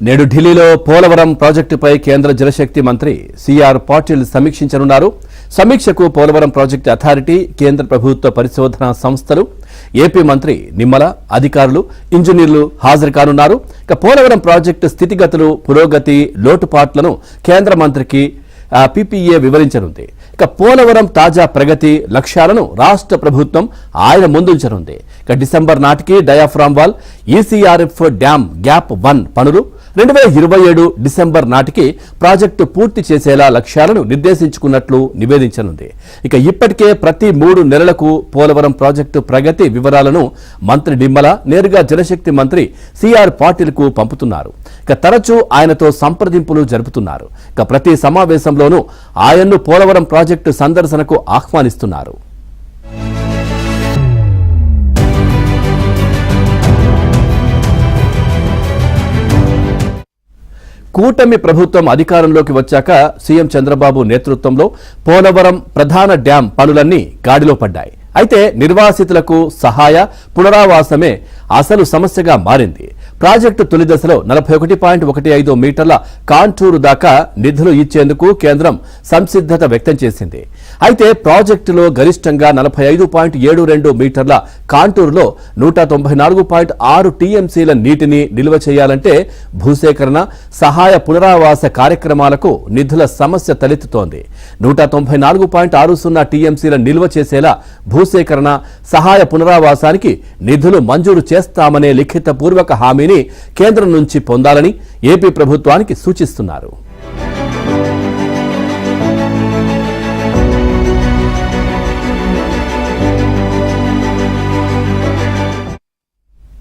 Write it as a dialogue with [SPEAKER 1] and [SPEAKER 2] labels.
[SPEAKER 1] నేడు ఢిల్లీలో పోలవరం ప్రాజెక్టుపై కేంద్ర జలశక్తి మంత్రి సిఆర్ పాటిల్ సమీక్షించనున్నారు. సమీక్షకు పోలవరం ప్రాజెక్టు అథారిటీ, కేంద్ర ప్రభుత్వ పరిశోధనా సంస్థలు, ఏపీ మంత్రి నిమ్మల, అధికారులు, ఇంజనీర్లు హాజరు కానున్నారు. పోలవరం ప్రాజెక్టు స్థితిగతులు, పురోగతి, లోటుపాట్లను కేంద్ర మంత్రికి పీపీఏ వివరించనుంది. పోలవరం తాజా ప్రగతి లక్ష్యాలను రాష్ట్ర ప్రభుత్వం ఆయన ముందుంచనుంది. డిసెంబర్ నాటికి diaphragm wall, ECRF dam gap 1 పనులు, 2027 డిసెంబర్ నాటికి ప్రాజెక్టు పూర్తి చేసేలా లక్ష్యాలను నిర్దేశించుకున్నట్లు నివేదించనుంది. ఇప్పటికే ప్రతి 3 నెలలకు పోలవరం ప్రాజెక్టు ప్రగతి వివరాలను మంత్రి నిమ్మల నేరుగా జలశక్తి మంత్రి సిఆర్ పాటిల్ కు పంపుతున్నారు. తరచూ ఆయనతో సంప్రదింపులు జరుపుతున్నారు. ప్రతి సమావేశంలోనూ ఆయన్ను పోలవరం ప్రాజెక్టు సందర్శనకు ఆహ్వానిస్తున్నారు. కూటమి ప్రభుత్వం అధికారంలోకి వచ్చాక సీఎం చంద్రబాబు నేతృత్వంలో పోలవరం ప్రధాన డ్యాం పనులన్నీ గాడిలో పడ్డాయి. అయితే నిర్వాసితులకు సహాయ పునరావాసమే అసలు సమస్యగా మారింది. ప్రాజెక్టు తొలి దశలో 41.15 మీటర్ల కాంటూరు దాకా నిధులు ఇచ్చేందుకు కేంద్రం సంసిద్ధత వ్యక్తం చేసింది. అయితే ప్రాజెక్టులో గరిష్టంగా 45.72 మీటర్ల కాంటూరులో 194.6 టీఎంసీల నీటిని నిల్వ చేయాలంటే భూసేకరణ, సహాయ పునరావాస కార్యక్రమాలకు నిధుల సమస్య తలెత్తుతోంది. 194.60 టీఎంసీల నిల్వ చేసేలా భూసేకరణ, సహాయ పునరావాసానికి నిధులు మంజూరు చేస్తామనే లిఖితపూర్వక హామీని కేంద్రం నుంచి పొందాలని ఏపీ ప్రభుత్వానికి సూచిస్తున్నారు.